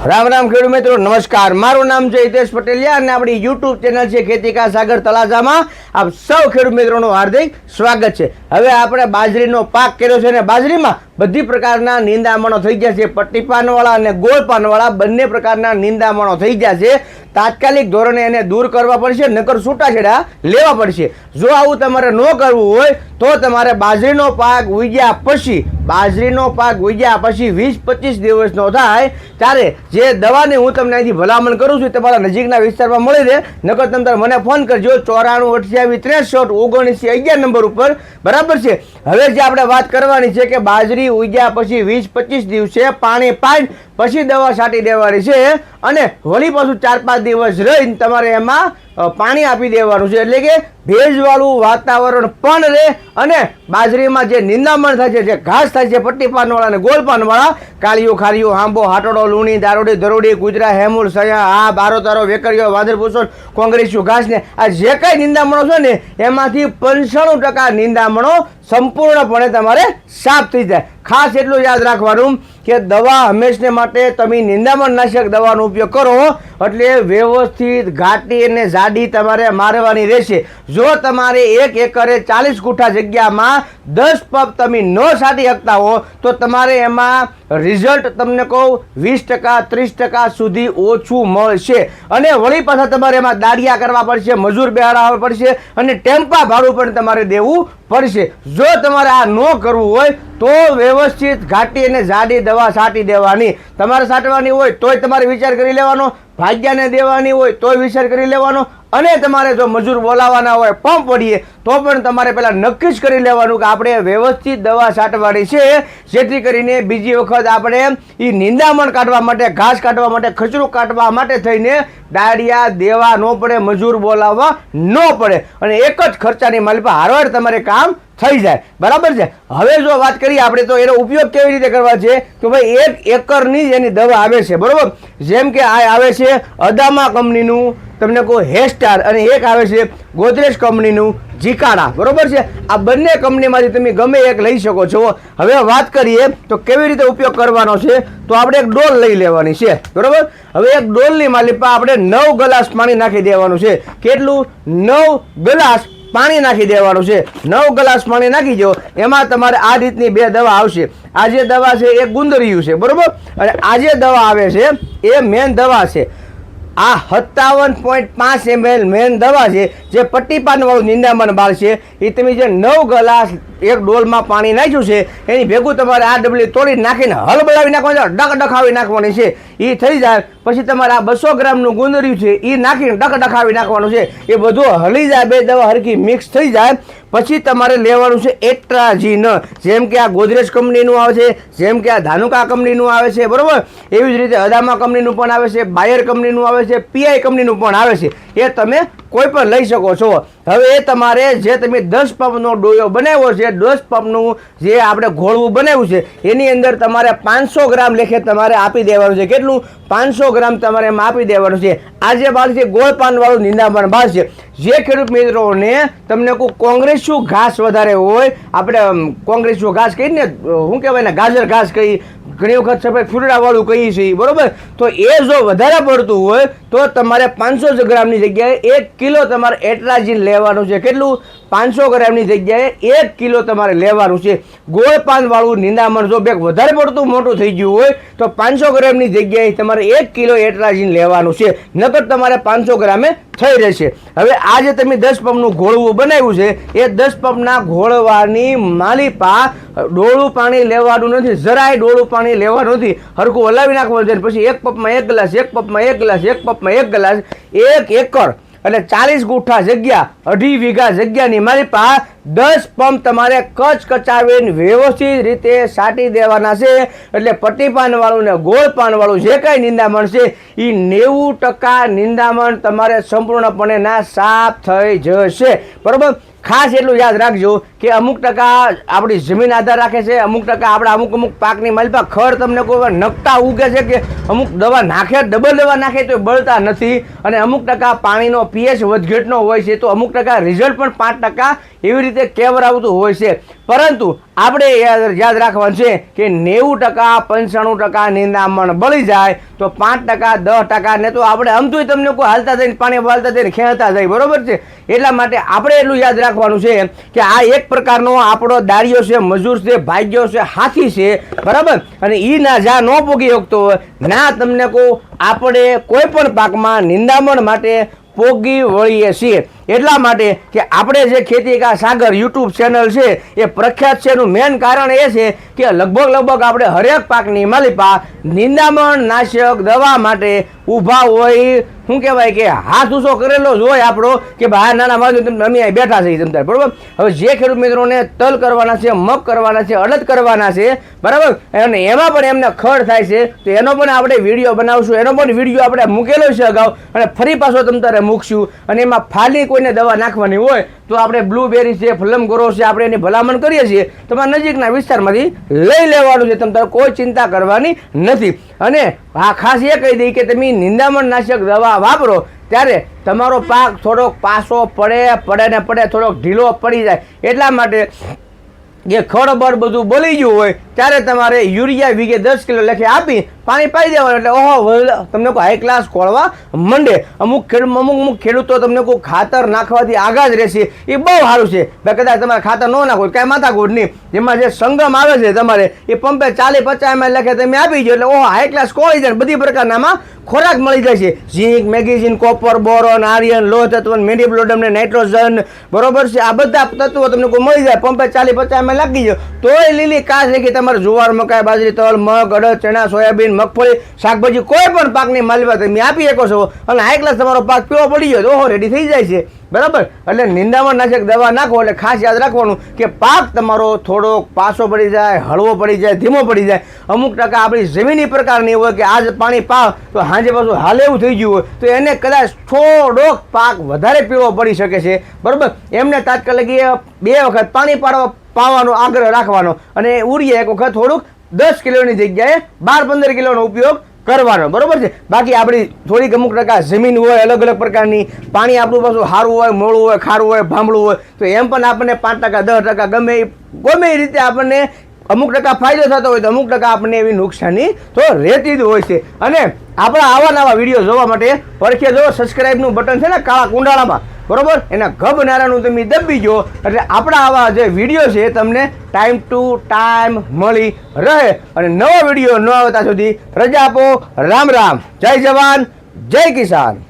રામ રામ ખેડૂત મિત્રો, નમસ્કાર. મારું નામ છે હિતેશ પટેલિયા અને આપણી યુટ્યુબ ચેનલ છે ખેતી કા સાગર તળાજામાં આપ સૌ ખેડૂત મિત્રોનું હાર્દિક સ્વાગત છે. હવે આપણે બાજરીનો પાક કર્યો છે અને બાજરીમાં બધી પ્રકારના નિંદામણો થઈ ગયા છે. પટ્ટી પાનવાળા અને ગોળ પાનવાળા બંને પ્રકારના નિંદામણો થઈ ગયા છે. તાત્કાલિક ધોરણે એને દૂર કરવા પડશે, નકર છૂટાછેડા લેવા પડશે. જો આવું તમારે ન કરવું હોય તો તમારે બાજરીનો પાક ઉગ્યા પછી 20-25 દિવસનો થાય ત્યારે જે દવાની હું તમને અહીંથી ભલામણ કરું છું તમારા નજીકના વિસ્તારમાં મળી રહે. નકર તમે મને ફોન કરજો 94-28-63-19-11 નંબર ઉપર. બરાબર છે. હવે જે આપણે વાત કરવાની છે કે બાજરી ઉગ્યા પછી 20-25 દિવસે પાણી પાઈ પછી દવા છાંટી દેવાની છે અને વળી પાછું 4-5 દિવસ રહીને તમારે એમાં પાણી આપી દેવાનું છે. એટલે કે ભેજવાળું વાતાવરણ પણ રહે અને બાજરીમાં જે નિંદામણ થાય છે, જે ઘાસ થાય છે, પટ્ટી પાનવાળા અને ગોળ પાનવાળા, કાળિયું ખારિયું, હાંબો, હાટોડો, લૂણી, દારોડી, ધરોડી, ગુજરા, હેમુલ, સયા, આ બારો તારો, વેકરીઓ, વાંદરભૂષણ, કોંગ્રેસ્યુ ઘાસ ને આ જે કાંઈ નિંદામણો છે ને એમાંથી 95% નિંદામણો સંપૂર્ણપણે તમારે સાફ થઈ જાય. ખાસ એટલું યાદ રાખવાનું કે દવા હંમેશને માટે તમે નિંદામણ નાશક દવાનો ઉપયોગ કરો એટલે વ્યવસ્થિત ઘાટી અને જાડી તમારે મારવાની રહેશે. જો તમારે 1 એકરે 40 ગુઠા જગ્યામાં 10 પંપ તમે ન છાંટી શકતા હો તો તમારે એમાં રિઝલ્ટ તમને કહું 20%-30% સુધી ઓછું મળશે. અને વળી પાછા તમારે એમાં દાડિયા કરવા પડશે, મજૂર બેહાડવા પડશે અને ટેમ્પા ભાડું પણ તમારે દેવું પડશે. જો તમારે આ ન કરવું હોય તો વ્યવસ્થિત ઘાટી અને જાડી દવા છાંટી દેવાની. તમારે છાંટવાની હોય તોય તમારે વિચાર કરી લેવાનો, ભાગ્યાને દેવાની હોય તોય વિચાર કરી લેવાનો અને તમારે જો મજૂર બોલાવવાના હોય પંપ વળીએ તો પણ તમારે પહેલાં નક્કી જ કરી લેવાનું કે આપણે વ્યવસ્થિત દવા છાંટવાની છે, જેથી કરીને બીજી વખત આપણે એ નિંદામણ કાઢવા માટે, ઘાસ કાઢવા માટે, ખચરું કાઢવા માટે થઈને દાડિયા દેવા ન પડે, મજૂર બોલાવવા ન પડે અને એક જ ખર્ચાની માલિપા હારવાર તમારે કામ થઈ જાય. બરાબર છે. હવે જો વાત કરીએ આપણે તો એનો ઉપયોગ કેવી રીતે કરવા છે તો ભાઈ 1 એકરની જ એની દવા આવે છે. બરાબર. જેમ કે આ આવે છે અદામા કંપનીનું તમને કહું હેસ્ટાર અને એક આવે છે ગોદરેજ કંપનીનું જીકાડા. બરોબર છે. આ બંને કંપનીમાંથી તમે ગમે એક લઈ શકો છો. હવે વાત કરીએ તો કેવી રીતે ઉપયોગ કરવાનો છે તો આપણે એક ડોલ લઈ લેવાની છે. બરોબર. હવે એક ડોલની માલિપા આપણે 9 ગ્લાસ પાણી નાખી દેવાનું છે. કેટલું? 9 ગ્લાસ પાણી નાખી દેવાનું છે. 9 ગ્લાસ પાણી નાખી દો. એમાં તમારે આ રીતની 2 દવા આવશે. આ જે દવા છે એ ગુંદરિયું છે. બરોબર. અને આ જે દવા આવે છે એ મેન દવા છે. આ 57.5 ml મેન દવા છે જે પટ્ટી પાનવાળું નિંદામણ બાળ છે. એ તમે જે 9 ગ્લાસ એક ડોલમાં પાણી નાખ્યું છે એની ભેગું તમારે આ ડબલી તોડી નાખીને હલબલાવી નાખવાનું, ડખડખાવી નાખવાની છે. એ થઈ જાય પછી તમારે આ 200 ગ્રામનું ગુંદરિયું છે એ નાખીને ડખડખાવી નાખવાનું છે. એ બધું હલી જાય, 2 દવા હરખી મિક્સ થઈ જાય પછી તમારે લેવાનું છે એટ્રાજીન. જેમ કે આ ગોદરેજ કંપનીનું આવે છે, જેમ કે આ ધાનુકા કંપનીનું આવે છે. બરોબર. એવી જ રીતે અદામા કંપનીનું પણ આવે છે, બાયર કંપનીનું આવે છે, પીઆઈ કંપનીનું પણ આવે છે. એ તમે કોઈ પણ લઈ શકો છો. હવે એ તમારે જે તમે 10 પંપનો ડોયો બનાવ્યો છે, 10 પંપનું જે આપણે ઘોળવું બનાવ્યું છે એની અંદર તમારે 500 ગ્રામ લેખે તમારે આપી દેવાનું છે. કેટલું? 500 ગ્રામ તમારે એમાં આપી દેવાનું છે. આ જે બાળ છે ગોળ પાનવાળું નિંદામણ બાળ છે. જે ખેડૂત મિત્રોને તમને કોઈ કોંગ્રેસ્યુ ઘાસ વધારે હોય, આપણે કોંગ્રેસ્યુ ઘાસ કહીને શું કહેવાય ને, ગાજર ઘાસ કહી, ઘણી વખત સફેદ ફૂલડાવાળું કહીએ છીએ. બરોબર. તો એ જો વધારે પડતું હોય તો તમારે 500 ગ્રામની જગ્યાએ 1 કિલો તમારે એટ્રાજીન લેવાનું છે. કેટલું? 500 ગ્રામની જગ્યાએ 1 કિલો તમારે લેવાનું છે. ગોળ પાનવાળું નિંદામણ જો બેગ વધારે પડતું મોટું થઈ ગયું હોય તો 500 ગ્રામની જગ્યાએ તમારે 1 કિલો એટ્રાજીન લેવાનું છે. નકર તમારે 500 ગ્રામે થઈ રહેશે. હવે આ જે તમે 10 પંપનું ઘોળવું બનાવ્યું છે એ 10 પંપના ઘોળવાની માલિપા ડોળું પાણી લેવાનું નથી, જરાય ડોળું પાણી લેવાનું નથી. હરખું હલાવી નાખવાનું છે. પછી 1 પંપમાં 1 ગ્લાસ, 1 પંપમાં 1 ગ્લાસ, 1 પંપમાં 1 ગ્લાસ, 1 એકર એટલે 40 ગુઠા જગ્યા, 2.5 વીઘા જગ્યાની માલિપા 10 પંપ તમારે કચાવીને વ્યવસ્થિત રીતે છાંટી દેવાના છે. એટલે પટ્ટી પાનવાળું ને ગોળ પાનવાળું જે કાંઈ નિંદામણ છે એ 90% નિંદામણ તમારે સંપૂર્ણપણે ના સાફ થઈ જશે. બરોબર. ખાસ એટલું યાદ રાખજો કે અમુક ટકા આપણી જમીન આધાર રાખે છે, અમુક ટકા આપણા અમુક પાકની માલિપા ખડ તમને કોઈ નકટા ઉગે છે કે અમુક દવા નાખે, ડબલ દવા નાખે તો બળતા નથી, અને અમુક ટકા પાણીનો પીએચ વધઘટનો હોય છે, તો અમુક ટકા રિઝલ્ટ પણ 5% એવી રીતે કેવરાવતું હોય છે. પરંતુ આપણે યાદ રાખવાનું છે કે 90% 95% નિંદામણ બળી જાય તો 5% 10% ને તો આપણે આમતું તમને કોઈ હાલતા જઈને પાણી વાળતા જઈને ખેંચતા જાય, બરોબર છે. એટલા માટે આપણે એટલું યાદ રાખવાનું છે કે આ એક પ્રકારનો આપણો દાળિયો છે, મજૂર છે, ભાગ્યો છે, હાથી છે, બરાબર. અને એ ના જ્યાં ન પોગી શકતો હોય ના તમને કહું આપણે કોઈ પણ પાકમાં નિંદામણ માટે પોગી વળીએ છીએ. એટલા માટે કે આપણે જે ખેતી કા સાગર યુટ્યુબ ચેનલ છે એ પ્રખ્યાત છે, એનું મેન કારણ એ છે કે લગભગ આપણે હરેક પાકની માલિપા નિંદામણ નાશક દવા માટે ઊભા હોય, શું કહેવાય કે હાથ ઊંચો કરેલો જ હોય આપણો કે બહાર નાના બાજુ અમે અહીં બેઠા છીએ તમતાર, બરાબર. હવે જે ખેડૂત મિત્રોને તલ કરવાના છે, મગ કરવાના છે, અડદ કરવાના છે, બરાબર, અને એમાં પણ એમને ખડ થાય છે તો એનો પણ આપણે વિડીયો બનાવશું, એનો પણ વિડીયો આપણે મૂકેલો છે અગાઉ અને ફરી પાછો તમતારે મૂકશું. અને એમાં ફાલી કોઈને દવા નાખવાની હોય તો આપણે બ્લુબેરી છે, ફલમગોરો છે, આપણે એની ભલામણ કરીએ છીએ. તમારા નજીકના વિસ્તારમાંથી લઈ લેવાનું છે, તમારે કોઈ ચિંતા કરવાની નથી. અને આ ખાસ એ કહી દઈ કે તમે નિંદામણ નાશક દવા વાપરો ત્યારે તમારો પાક થોડોક પાસો પડે થોડોક ઢીલો પડી જાય. એટલા માટે જે ખડબડ બધું બળી ગયું હોય ત્યારે તમારે યુરિયા વીઘે 10 કિલો લેખે આપી પાણી પાઈ દેવાનું, એટલે ઓહો તમને કોઈ હાઈ ક્લાસ ખોળવા મંડે. અમુક ખેડૂતો તમને કોઈ ખાતર નાખવાથી આગા જ રહેશે, એ બહુ સારું છે. કદાચ તમારે ખાતર ન નાખો કાંઈ માથાકૂટ નહીં, જેમાં જે સંગમ આવે છે તમારે એ પંપે 40-50 ml લેખે તમે આપી દો એટલે ઓહો હાઈ ક્લાસ ખોળી જાય, બધી પ્રકારનામાં ખોરાક મળી જાય છે. ઝીંક, મેગ્નેશિયમ, કોપર, બોરોન, આયર્ન, લોહ તત્વ, મેડિબ્લોડમ ને નાઇટ્રોજન, બરોબર છે. આ બધા તત્વો તમને કોઈ મળી જાય, પંપે 40-50 ml લાગી જાય તોય લીલી કાચ રેખી તમારે જુવાર, મકાઈ, બાજરી, તલ, મગ, અડદ, ચણા, સોયાબીન, મગફળી, શાકભાજી કોઈ પણ પાકની માલિપા તમે આપી શકો છો અને હાઈ ક્લાસ તમારો પાક પીવો પડી ગયો તો ઓહો રેડી થઈ જાય છે, બરાબર. એટલે નિંદામણ નાશક દવા નાખો એટલે ખાસ યાદ રાખવાનું કે પાક તમારો થોડોક પાસો પડી જાય, હળવો પડી જાય, ધીમો પડી જાય. અમુક ટકા આપણી જમીની પ્રકારની હોય કે આજ પાણી પાવ તો સાંજે પાછું હાલ એવું થઈ ગયું હોય તો એને કદાચ થોડોક પાક વધારે પીવો પડી શકે છે, બરાબર. એમને તાત્કાલિક 2 વખત પાણી પાવાનો આગ્રહ રાખવાનો અને ઉરિયા એક વખત થોડુંક 10 કિલોની જગ્યાએ 12-15 કિલોનો ઉપયોગ કરવાનો, બરોબર છે. બાકી આપણી થોડીક અમુક ટકા જમીન હોય, અલગ પ્રકારની પાણી આપણું પાછું સારું હોય, મોળું હોય, ખારું હોય, ભાંભળું હોય તો એમ પણ આપણને 5% 10% ગમે એ રીતે આપણને અમુક ટકા ફાયદો થતો હોય તો અમુક ટકા આપણને એવી નુકસાની તો રહેતી જ હોય છે. અને આપણા આવા નવા વિડીયો જોવા માટે પડખે જો સબસ્ક્રાઇબનું બટન છે ને કાળા કુંડાળામાં, બરોબર, એના ગબ નારાનું તમે દબી જો એટલે આપણા આવા જે વિડીયો છે તમને ટાઈમ ટુ ટાઈમ મળી રહે. અને નવો વિડીયો ન આવતા સુધી રજા આપો. રામ રામ, જય જવાન, જય કિસાન.